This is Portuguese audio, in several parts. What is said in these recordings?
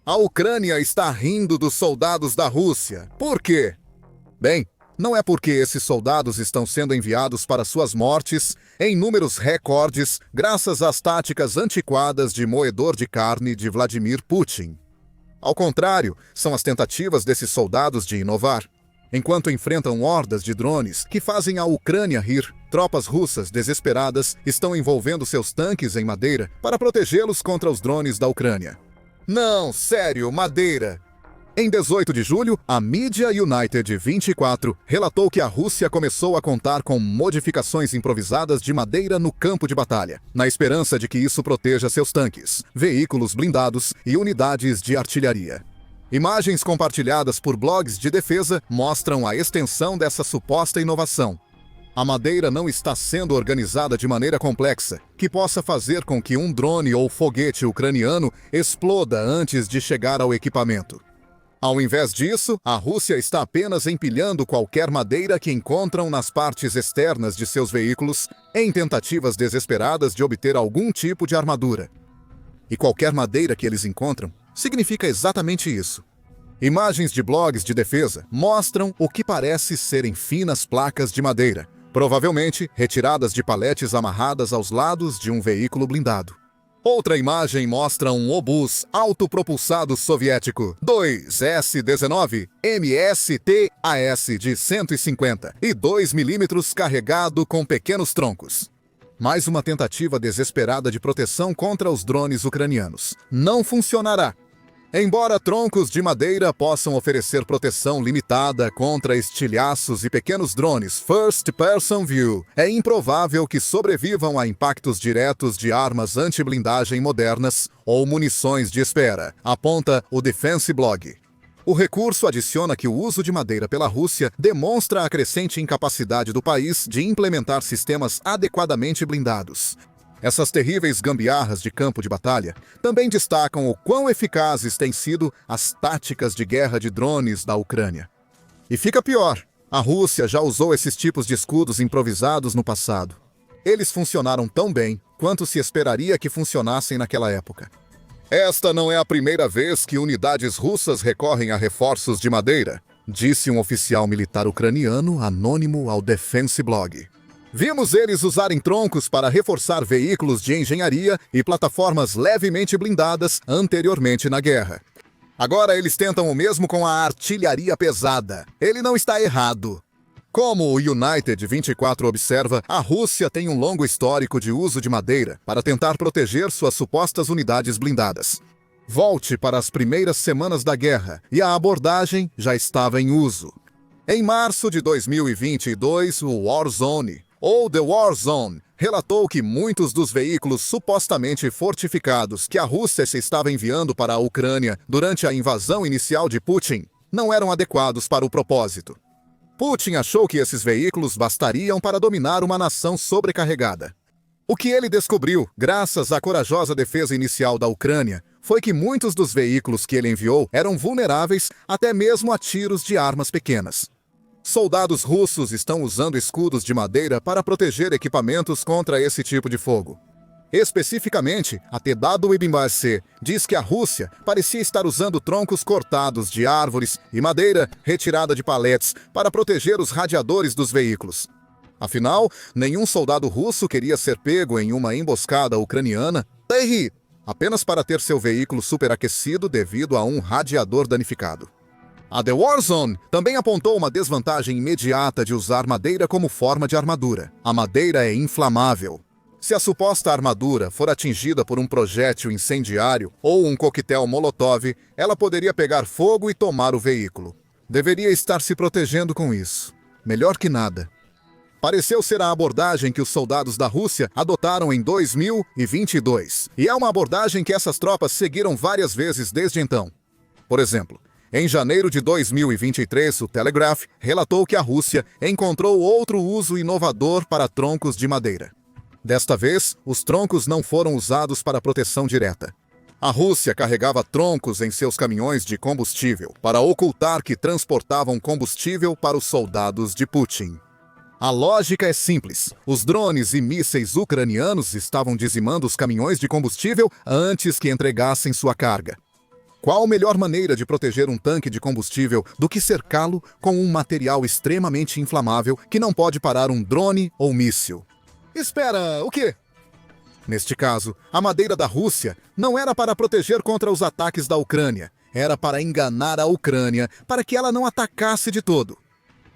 A Ucrânia está rindo dos soldados da Rússia. Por quê? Bem, não é porque esses soldados estão sendo enviados para suas mortes em números recordes graças às táticas antiquadas de moedor de carne de Vladimir Putin. Ao contrário, são as tentativas desses soldados de inovar. Enquanto enfrentam hordas de drones que fazem a Ucrânia rir, tropas russas desesperadas estão envolvendo seus tanques em madeira para protegê-los contra os drones da Ucrânia. Não, sério, madeira! Em 18 de julho, a mídia United 24 relatou que a Rússia começou a contar com modificações improvisadas de madeira no campo de batalha, na esperança de que isso proteja seus tanques, veículos blindados e unidades de artilharia. Imagens compartilhadas por blogs de defesa mostram a extensão dessa suposta inovação. A madeira não está sendo organizada de maneira complexa, que possa fazer com que um drone ou foguete ucraniano exploda antes de chegar ao equipamento. Ao invés disso, a Rússia está apenas empilhando qualquer madeira que encontram nas partes externas de seus veículos, em tentativas desesperadas de obter algum tipo de armadura. E qualquer madeira que eles encontram significa exatamente isso. Imagens de blogs de defesa mostram o que parece serem finas placas de madeira, provavelmente retiradas de paletes amarradas aos lados de um veículo blindado. Outra imagem mostra um obus autopropulsado soviético 2S-19 MSTAS de 150 e 2 milímetros carregado com pequenos troncos. Mais uma tentativa desesperada de proteção contra os drones ucranianos. Não funcionará. Embora troncos de madeira possam oferecer proteção limitada contra estilhaços e pequenos drones First Person View, é improvável que sobrevivam a impactos diretos de armas anti-blindagem modernas ou munições de espera, aponta o Defense Blog. O recurso adiciona que o uso de madeira pela Rússia demonstra a crescente incapacidade do país de implementar sistemas adequadamente blindados. Essas terríveis gambiarras de campo de batalha também destacam o quão eficazes têm sido as táticas de guerra de drones da Ucrânia. E fica pior, a Rússia já usou esses tipos de escudos improvisados no passado. Eles funcionaram tão bem quanto se esperaria que funcionassem naquela época. Esta não é a primeira vez que unidades russas recorrem a reforços de madeira, disse um oficial militar ucraniano anônimo ao Defense Blog. Vimos eles usarem troncos para reforçar veículos de engenharia e plataformas levemente blindadas anteriormente na guerra. Agora eles tentam o mesmo com a artilharia pesada. Ele não está errado. Como o United 24 observa, a Rússia tem um longo histórico de uso de madeira para tentar proteger suas supostas unidades blindadas. Volte para as primeiras semanas da guerra e a abordagem já estava em uso. Em março de 2022, o Warzone, ou The Warzone, relatou que muitos dos veículos supostamente fortificados que a Rússia se estava enviando para a Ucrânia durante a invasão inicial de Putin não eram adequados para o propósito. Putin achou que esses veículos bastariam para dominar uma nação sobrecarregada. O que ele descobriu, graças à corajosa defesa inicial da Ucrânia, foi que muitos dos veículos que ele enviou eram vulneráveis até mesmo a tiros de armas pequenas. Soldados russos estão usando escudos de madeira para proteger equipamentos contra esse tipo de fogo. Especificamente, a TWIBC diz que a Rússia parecia estar usando troncos cortados de árvores e madeira retirada de paletes para proteger os radiadores dos veículos. Afinal, nenhum soldado russo queria ser pego em uma emboscada ucraniana apenas para ter seu veículo superaquecido devido a um radiador danificado. A The Warzone também apontou uma desvantagem imediata de usar madeira como forma de armadura. A madeira é inflamável. Se a suposta armadura for atingida por um projétil incendiário ou um coquetel Molotov, ela poderia pegar fogo e tomar o veículo. Deveria estar se protegendo com isso. Melhor que nada. Pareceu ser a abordagem que os soldados da Rússia adotaram em 2022. E é uma abordagem que essas tropas seguiram várias vezes desde então. Por exemplo, em janeiro de 2023, o Telegraph relatou que a Rússia encontrou outro uso inovador para troncos de madeira. Desta vez, os troncos não foram usados para proteção direta. A Rússia carregava troncos em seus caminhões de combustível para ocultar que transportavam combustível para os soldados de Putin. A lógica é simples. Os drones e mísseis ucranianos estavam dizimando os caminhões de combustível antes que entregassem sua carga. Qual melhor maneira de proteger um tanque de combustível do que cercá-lo com um material extremamente inflamável que não pode parar um drone ou míssil? Espera, o quê? Neste caso, a madeira da Rússia não era para proteger contra os ataques da Ucrânia, era para enganar a Ucrânia para que ela não atacasse de todo.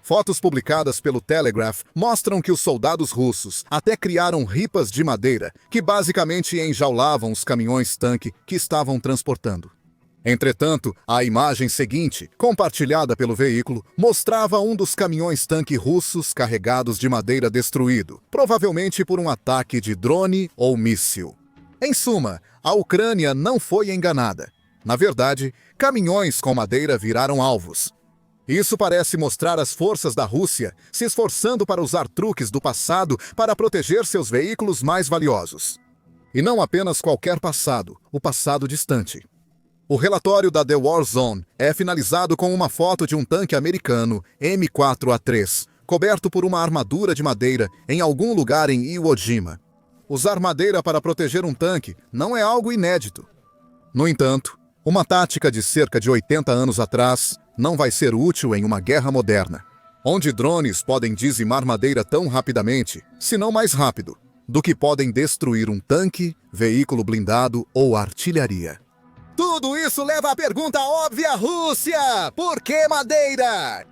Fotos publicadas pelo Telegraph mostram que os soldados russos até criaram ripas de madeira que basicamente enjaulavam os caminhões-tanque que estavam transportando. Entretanto, a imagem seguinte, compartilhada pelo veículo, mostrava um dos caminhões-tanque russos carregados de madeira destruído, provavelmente por um ataque de drone ou míssil. Em suma, a Ucrânia não foi enganada. Na verdade, caminhões com madeira viraram alvos. Isso parece mostrar as forças da Rússia se esforçando para usar truques do passado para proteger seus veículos mais valiosos. E não apenas qualquer passado, o passado distante. O relatório da The War Zone é finalizado com uma foto de um tanque americano M4A3, coberto por uma armadura de madeira em algum lugar em Iwo Jima. Usar madeira para proteger um tanque não é algo inédito. No entanto, uma tática de cerca de 80 anos atrás não vai ser útil em uma guerra moderna, onde drones podem dizimar madeira tão rapidamente, se não mais rápido, do que podem destruir um tanque, veículo blindado ou artilharia. Tudo isso leva à pergunta óbvia, Rússia! Por que madeira?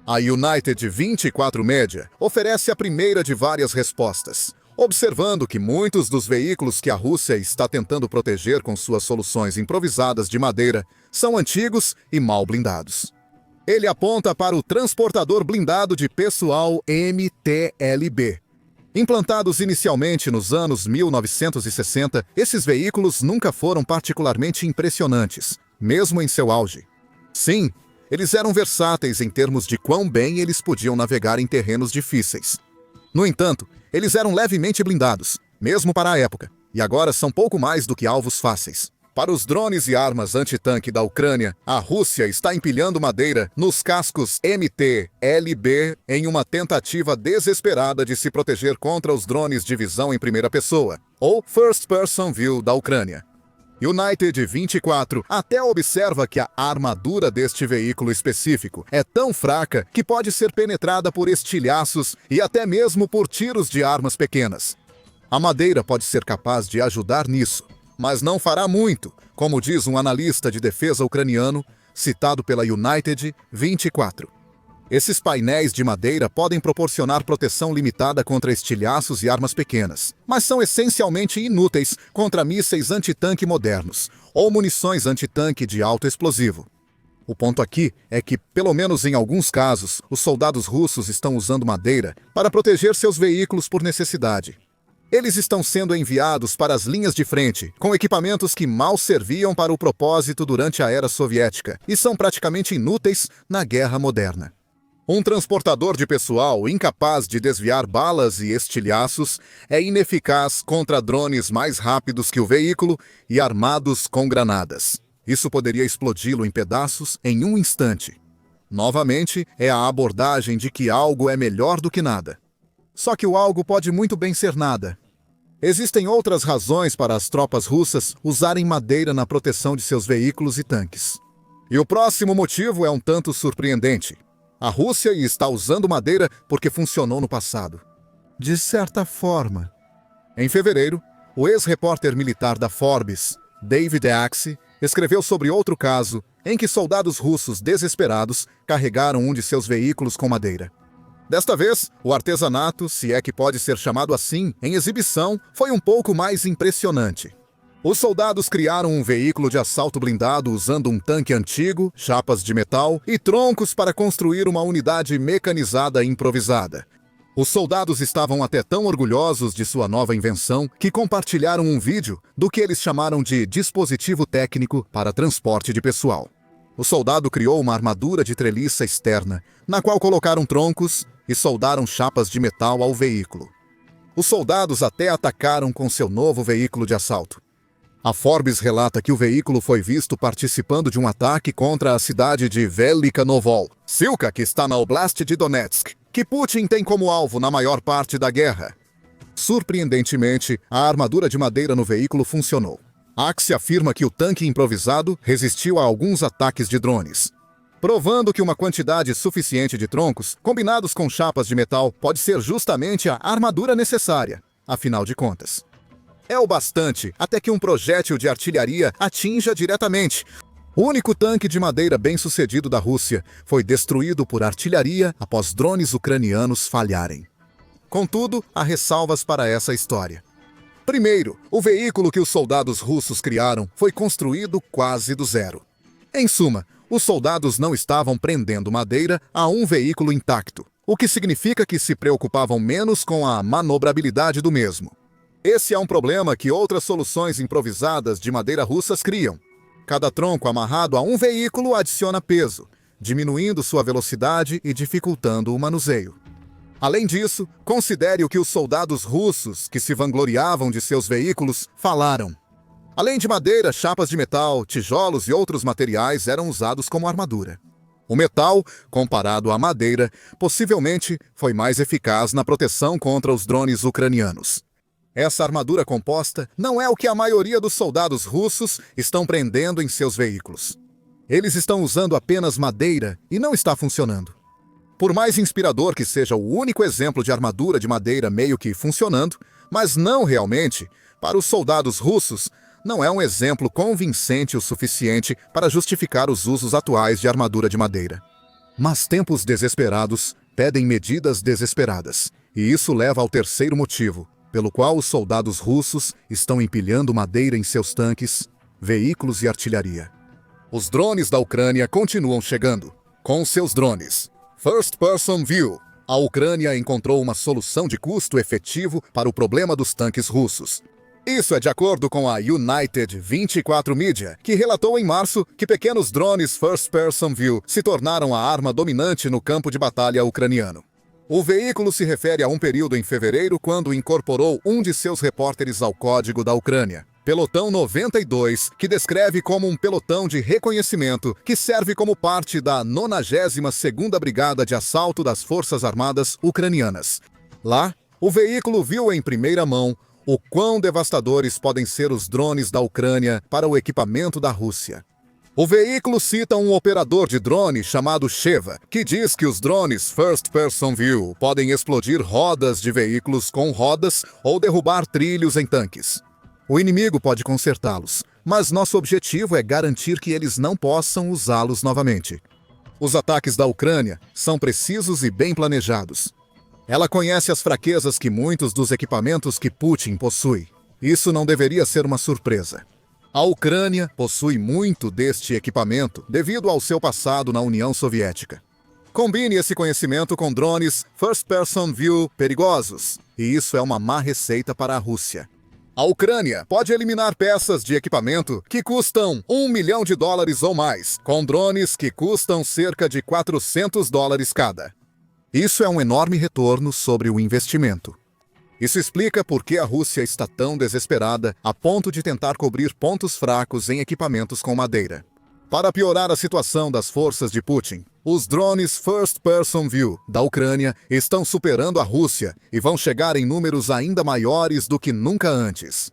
A United 24 Media oferece a primeira de várias respostas, observando que muitos dos veículos que a Rússia está tentando proteger com suas soluções improvisadas de madeira são antigos e mal blindados. Ele aponta para o transportador blindado de pessoal MTLB. Implantados inicialmente nos anos 1960, esses veículos nunca foram particularmente impressionantes, mesmo em seu auge. Sim, eles eram versáteis em termos de quão bem eles podiam navegar em terrenos difíceis. No entanto, eles eram levemente blindados, mesmo para a época, e agora são pouco mais do que alvos fáceis. Para os drones e armas antitanque da Ucrânia, a Rússia está empilhando madeira nos cascos MT-LB em uma tentativa desesperada de se proteger contra os drones de visão em primeira pessoa, ou First Person View da Ucrânia. United 24 até observa que a armadura deste veículo específico é tão fraca que pode ser penetrada por estilhaços e até mesmo por tiros de armas pequenas. A madeira pode ser capaz de ajudar nisso, mas não fará muito, como diz um analista de defesa ucraniano, citado pela United 24. Esses painéis de madeira podem proporcionar proteção limitada contra estilhaços e armas pequenas, mas são essencialmente inúteis contra mísseis antitanque modernos, ou munições antitanque de alto explosivo. O ponto aqui é que, pelo menos em alguns casos, os soldados russos estão usando madeira para proteger seus veículos por necessidade. Eles estão sendo enviados para as linhas de frente, com equipamentos que mal serviam para o propósito durante a era soviética e são praticamente inúteis na guerra moderna. Um transportador de pessoal incapaz de desviar balas e estilhaços é ineficaz contra drones mais rápidos que o veículo e armados com granadas. Isso poderia explodi-lo em pedaços em um instante. Novamente, é a abordagem de que algo é melhor do que nada. Só que o algo pode muito bem ser nada. Existem outras razões para as tropas russas usarem madeira na proteção de seus veículos e tanques. E o próximo motivo é um tanto surpreendente. A Rússia está usando madeira porque funcionou no passado. De certa forma. Em fevereiro, o ex-repórter militar da Forbes, David Axe, escreveu sobre outro caso em que soldados russos desesperados carregaram um de seus veículos com madeira. Desta vez, o artesanato, se é que pode ser chamado assim, em exibição, foi um pouco mais impressionante. Os soldados criaram um veículo de assalto blindado usando um tanque antigo, chapas de metal e troncos para construir uma unidade mecanizada improvisada. Os soldados estavam até tão orgulhosos de sua nova invenção que compartilharam um vídeo do que eles chamaram de dispositivo técnico para transporte de pessoal. O soldado criou uma armadura de treliça externa, na qual colocaram troncos e soldaram chapas de metal ao veículo. Os soldados até atacaram com seu novo veículo de assalto. A Forbes relata que o veículo foi visto participando de um ataque contra a cidade de Velika Novol, Silka, que está na Oblast de Donetsk, que Putin tem como alvo na maior parte da guerra. Surpreendentemente, a armadura de madeira no veículo funcionou. Axe afirma que o tanque improvisado resistiu a alguns ataques de drones, provando que uma quantidade suficiente de troncos, combinados com chapas de metal, pode ser justamente a armadura necessária, afinal de contas. É o bastante até que um projétil de artilharia atinja diretamente. O único tanque de madeira bem-sucedido da Rússia foi destruído por artilharia após drones ucranianos falharem. Contudo, há ressalvas para essa história. Primeiro, o veículo que os soldados russos criaram foi construído quase do zero. Em suma, os soldados não estavam prendendo madeira a um veículo intacto, o que significa que se preocupavam menos com a manobrabilidade do mesmo. Esse é um problema que outras soluções improvisadas de madeira russas criam. Cada tronco amarrado a um veículo adiciona peso, diminuindo sua velocidade e dificultando o manuseio. Além disso, considere o que os soldados russos, que se vangloriavam de seus veículos, falaram. Além de madeira, chapas de metal, tijolos e outros materiais eram usados como armadura. O metal, comparado à madeira, possivelmente foi mais eficaz na proteção contra os drones ucranianos. Essa armadura composta não é o que a maioria dos soldados russos estão prendendo em seus veículos. Eles estão usando apenas madeira e não está funcionando. Por mais inspirador que seja o único exemplo de armadura de madeira meio que funcionando, mas não realmente, para os soldados russos, não é um exemplo convincente o suficiente para justificar os usos atuais de armadura de madeira. Mas tempos desesperados pedem medidas desesperadas, e isso leva ao terceiro motivo, pelo qual os soldados russos estão empilhando madeira em seus tanques, veículos e artilharia. Os drones da Ucrânia continuam chegando. Com seus drones First Person View, a Ucrânia encontrou uma solução de custo efetivo para o problema dos tanques russos. Isso é de acordo com a United 24 Media, que relatou em março que pequenos drones First Person View se tornaram a arma dominante no campo de batalha ucraniano. O veículo se refere a um período em fevereiro quando incorporou um de seus repórteres ao código da Ucrânia, Pelotão 92, que descreve como um pelotão de reconhecimento que serve como parte da 92ª Brigada de Assalto das Forças Armadas Ucranianas. Lá, o veículo viu em primeira mão o quão devastadores podem ser os drones da Ucrânia para o equipamento da Rússia. O veículo cita um operador de drone chamado Sheva, que diz que os drones First Person View podem explodir rodas de veículos com rodas ou derrubar trilhos em tanques. O inimigo pode consertá-los, mas nosso objetivo é garantir que eles não possam usá-los novamente. Os ataques da Ucrânia são precisos e bem planejados. Ela conhece as fraquezas que muitos dos equipamentos que Putin possui. Isso não deveria ser uma surpresa. A Ucrânia possui muito deste equipamento devido ao seu passado na União Soviética. Combine esse conhecimento com drones First Person View perigosos, e isso é uma má receita para a Rússia. A Ucrânia pode eliminar peças de equipamento que custam $1 milhão ou mais, com drones que custam cerca de $400 cada. Isso é um enorme retorno sobre o investimento. Isso explica por que a Rússia está tão desesperada a ponto de tentar cobrir pontos fracos em equipamentos com madeira. Para piorar a situação das forças de Putin, os drones First Person View da Ucrânia estão superando a Rússia e vão chegar em números ainda maiores do que nunca antes.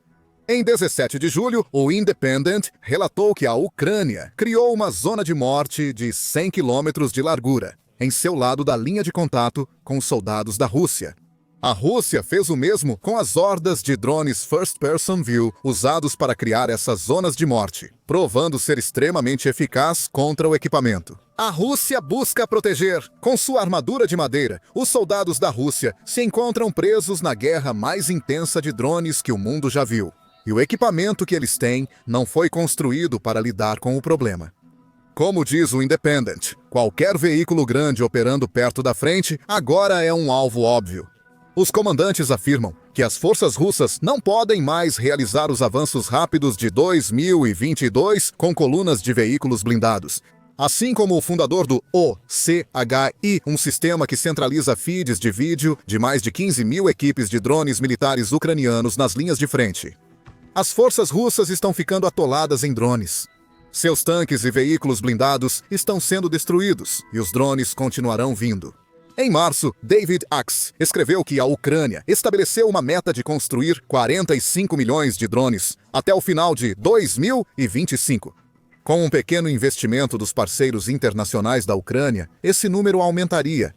Em 17 de julho, o Independent relatou que a Ucrânia criou uma zona de morte de 100 quilômetros de largura, em seu lado da linha de contato com os soldados da Rússia. A Rússia fez o mesmo com as hordas de drones First Person View usados para criar essas zonas de morte, provando ser extremamente eficaz contra o equipamento. A Rússia busca proteger. Com sua armadura de madeira, os soldados da Rússia se encontram presos na guerra mais intensa de drones que o mundo já viu. E o equipamento que eles têm não foi construído para lidar com o problema. Como diz o Independent, qualquer veículo grande operando perto da frente agora é um alvo óbvio. Os comandantes afirmam que as forças russas não podem mais realizar os avanços rápidos de 2022 com colunas de veículos blindados. Assim como o fundador do OCHI, um sistema que centraliza feeds de vídeo de mais de 15 mil equipes de drones militares ucranianos nas linhas de frente. As forças russas estão ficando atoladas em drones. Seus tanques e veículos blindados estão sendo destruídos e os drones continuarão vindo. Em março, David Axe escreveu que a Ucrânia estabeleceu uma meta de construir 45 milhões de drones até o final de 2025. Com um pequeno investimento dos parceiros internacionais da Ucrânia, esse número aumentaria.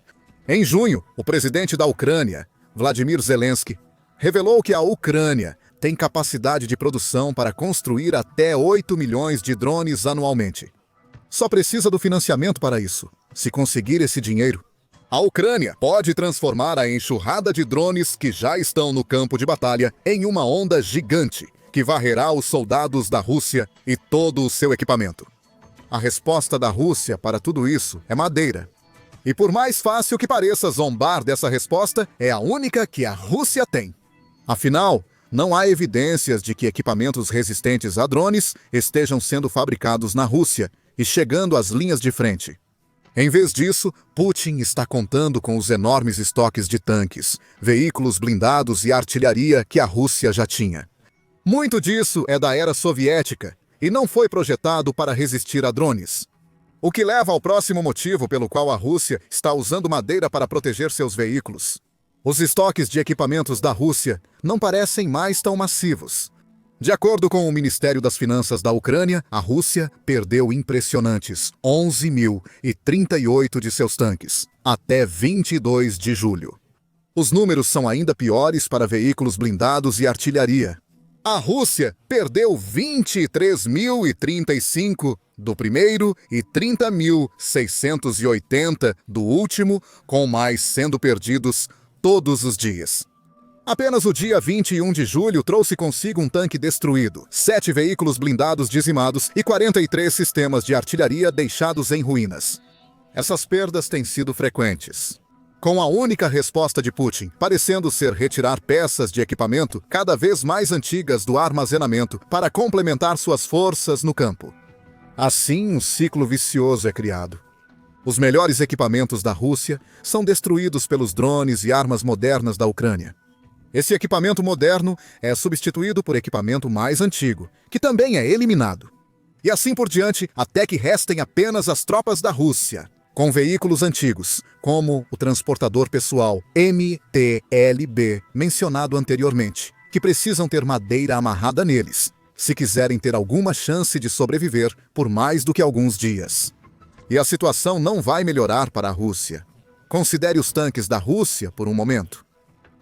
Em junho, o presidente da Ucrânia, Vladimir Zelensky, revelou que a Ucrânia tem capacidade de produção para construir até 8 milhões de drones anualmente. Só precisa do financiamento para isso. Se conseguir esse dinheiro, a Ucrânia pode transformar a enxurrada de drones que já estão no campo de batalha em uma onda gigante que varrerá os soldados da Rússia e todo o seu equipamento. A resposta da Rússia para tudo isso é madeira. E por mais fácil que pareça zombar dessa resposta, é a única que a Rússia tem. Afinal, não há evidências de que equipamentos resistentes a drones estejam sendo fabricados na Rússia e chegando às linhas de frente. Em vez disso, Putin está contando com os enormes estoques de tanques, veículos blindados e artilharia que a Rússia já tinha. Muito disso é da era soviética e não foi projetado para resistir a drones. O que leva ao próximo motivo pelo qual a Rússia está usando madeira para proteger seus veículos. Os estoques de equipamentos da Rússia não parecem mais tão massivos. De acordo com o Ministério das Finanças da Ucrânia, a Rússia perdeu impressionantes 11.038 de seus tanques, até 22 de julho. Os números são ainda piores para veículos blindados e artilharia. A Rússia perdeu 23.035 do primeiro e 30.680 do último, com mais sendo perdidos todos os dias. Apenas o dia 21 de julho trouxe consigo um tanque destruído, 7 veículos blindados dizimados e 43 sistemas de artilharia deixados em ruínas. Essas perdas têm sido frequentes, com a única resposta de Putin parecendo ser retirar peças de equipamento cada vez mais antigas do armazenamento para complementar suas forças no campo. Assim, um ciclo vicioso é criado. Os melhores equipamentos da Rússia são destruídos pelos drones e armas modernas da Ucrânia. Esse equipamento moderno é substituído por equipamento mais antigo, que também é eliminado. E assim por diante, até que restem apenas as tropas da Rússia, com veículos antigos, como o transportador pessoal MTLB, mencionado anteriormente, que precisam ter madeira amarrada neles, se quiserem ter alguma chance de sobreviver por mais do que alguns dias. E a situação não vai melhorar para a Rússia. Considere os tanques da Rússia por um momento.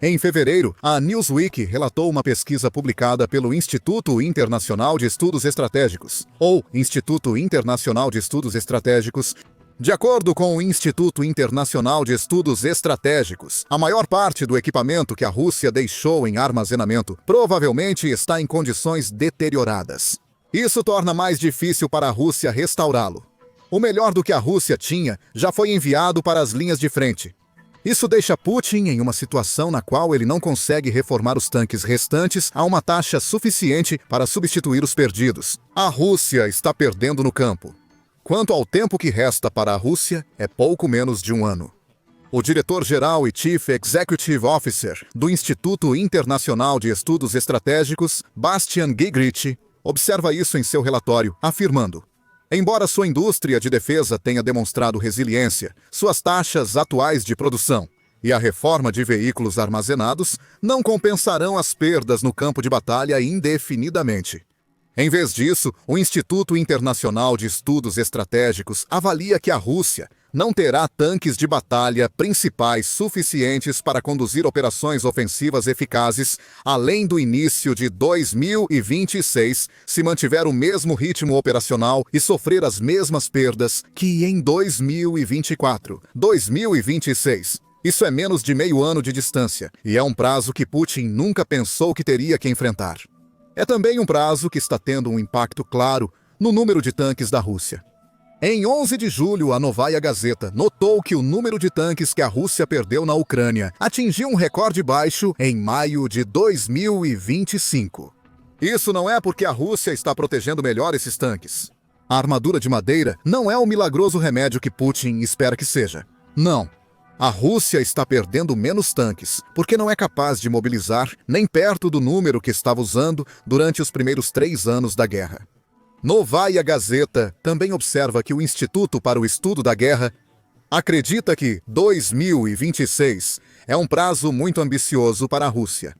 Em fevereiro, a Newsweek relatou uma pesquisa publicada pelo Instituto Internacional de Estudos Estratégicos, ou Instituto Internacional de Estudos Estratégicos. De acordo com o Instituto Internacional de Estudos Estratégicos, a maior parte do equipamento que a Rússia deixou em armazenamento provavelmente está em condições deterioradas. Isso torna mais difícil para a Rússia restaurá-lo. O melhor do que a Rússia tinha já foi enviado para as linhas de frente. Isso deixa Putin em uma situação na qual ele não consegue reformar os tanques restantes a uma taxa suficiente para substituir os perdidos. A Rússia está perdendo no campo. Quanto ao tempo que resta para a Rússia, é pouco menos de um ano. O diretor-geral e Chief Executive Officer do Instituto Internacional de Estudos Estratégicos, Bastian Gigrich, observa isso em seu relatório, afirmando: embora sua indústria de defesa tenha demonstrado resiliência, suas taxas atuais de produção e a reforma de veículos armazenados não compensarão as perdas no campo de batalha indefinidamente. Em vez disso, o Instituto Internacional de Estudos Estratégicos avalia que a Rússia não terá tanques de batalha principais suficientes para conduzir operações ofensivas eficazes além do início de 2026, se mantiver o mesmo ritmo operacional e sofrer as mesmas perdas que em 2024, 2026. Isso é menos de meio ano de distância, e é um prazo que Putin nunca pensou que teria que enfrentar. É também um prazo que está tendo um impacto claro no número de tanques da Rússia. Em 11 de julho, a Novaya Gazeta notou que o número de tanques que a Rússia perdeu na Ucrânia atingiu um recorde baixo em maio de 2025. Isso não é porque a Rússia está protegendo melhor esses tanques. A armadura de madeira não é o milagroso remédio que Putin espera que seja. Não. A Rússia está perdendo menos tanques, porque não é capaz de mobilizar nem perto do número que estava usando durante os primeiros 3 anos da guerra. Novaya Gazeta também observa que o Instituto para o Estudo da Guerra acredita que 2026 é um prazo muito ambicioso para a Rússia.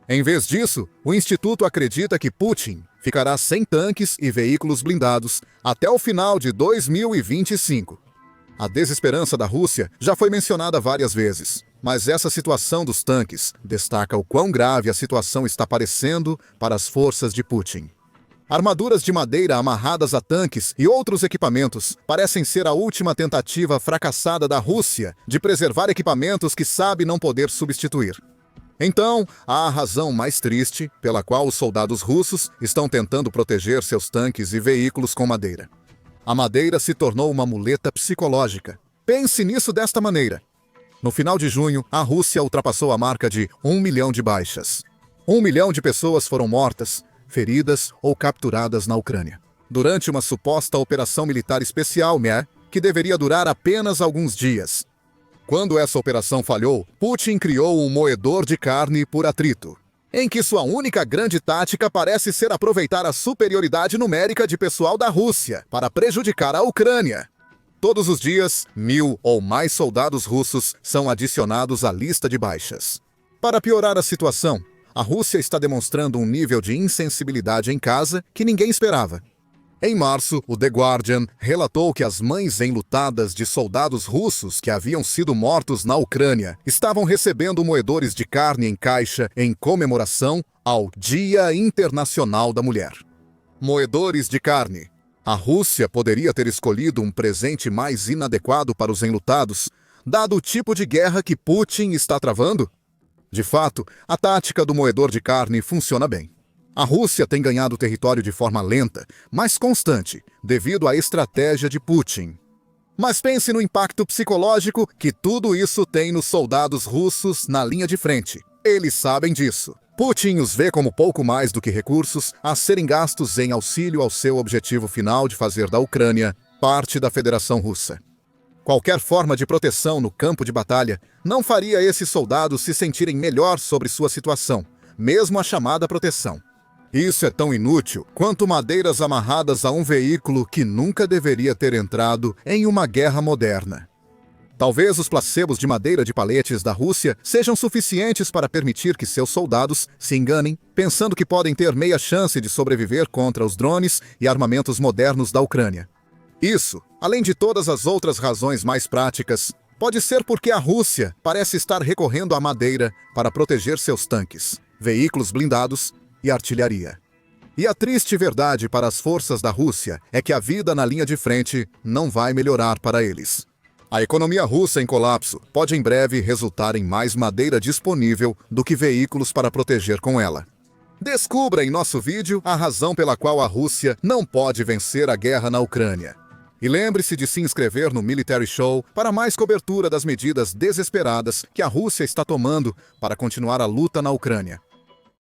Em vez disso, o Instituto acredita que Putin ficará sem tanques e veículos blindados até o final de 2025. A desesperança da Rússia já foi mencionada várias vezes, mas essa situação dos tanques destaca o quão grave a situação está parecendo para as forças de Putin. Armaduras de madeira amarradas a tanques e outros equipamentos parecem ser a última tentativa fracassada da Rússia de preservar equipamentos que sabe não poder substituir. Então, há a razão mais triste pela qual os soldados russos estão tentando proteger seus tanques e veículos com madeira. A madeira se tornou uma muleta psicológica. Pense nisso desta maneira. No final de junho, a Rússia ultrapassou a marca de 1 milhão de baixas. 1 milhão de pessoas foram mortas, feridas ou capturadas na Ucrânia, durante uma suposta operação militar especial, que deveria durar apenas alguns dias. Quando essa operação falhou, Putin criou um moedor de carne por atrito, em que sua única grande tática parece ser aproveitar a superioridade numérica de pessoal da Rússia para prejudicar a Ucrânia. Todos os dias, 1.000 ou mais soldados russos são adicionados à lista de baixas. Para piorar a situação, a Rússia está demonstrando um nível de insensibilidade em casa que ninguém esperava. Em março, o The Guardian relatou que as mães enlutadas de soldados russos que haviam sido mortos na Ucrânia estavam recebendo moedores de carne em caixa em comemoração ao Dia Internacional da Mulher. Moedores de carne. A Rússia poderia ter escolhido um presente mais inadequado para os enlutados, dado o tipo de guerra que Putin está travando? De fato, a tática do moedor de carne funciona bem. A Rússia tem ganhado território de forma lenta, mas constante, devido à estratégia de Putin. Mas pense no impacto psicológico que tudo isso tem nos soldados russos na linha de frente. Eles sabem disso. Putin os vê como pouco mais do que recursos a serem gastos em auxílio ao seu objetivo final de fazer da Ucrânia parte da Federação Russa. Qualquer forma de proteção no campo de batalha não faria esses soldados se sentirem melhor sobre sua situação, mesmo a chamada proteção. Isso é tão inútil quanto madeiras amarradas a um veículo que nunca deveria ter entrado em uma guerra moderna. Talvez os placebos de madeira de paletes da Rússia sejam suficientes para permitir que seus soldados se enganem, pensando que podem ter meia chance de sobreviver contra os drones e armamentos modernos da Ucrânia. Isso, além de todas as outras razões mais práticas, pode ser porque a Rússia parece estar recorrendo à madeira para proteger seus tanques, veículos blindados e artilharia. E a triste verdade para as forças da Rússia é que a vida na linha de frente não vai melhorar para eles. A economia russa em colapso pode em breve resultar em mais madeira disponível do que veículos para proteger com ela. Descubra em nosso vídeo a razão pela qual a Rússia não pode vencer a guerra na Ucrânia. E lembre-se de se inscrever no Military Show para mais cobertura das medidas desesperadas que a Rússia está tomando para continuar a luta na Ucrânia.